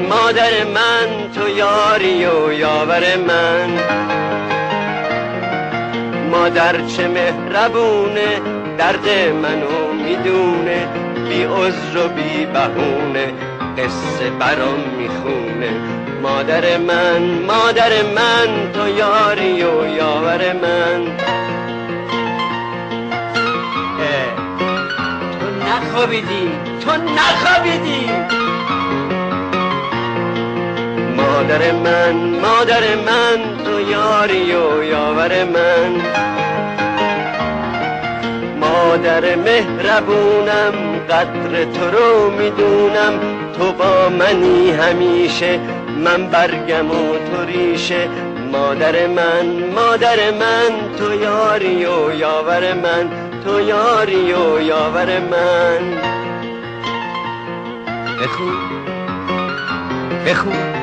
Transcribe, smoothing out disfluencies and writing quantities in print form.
مادر من تو یاری و یاور من. مادر چه مهربونه درد منو میدونه، بی عذر و بی بهونه قصه برام میخونه. مادر من تو یاری و یاور من. تو نخوابیدی مادر من تو یاری و یاور من. مادر مهربونم قدر تو رو میدونم، تو با منی همیشه من برگم و تو ریشه. مادر من تو یاری و یاور من، تو یاری و یاور من. بخون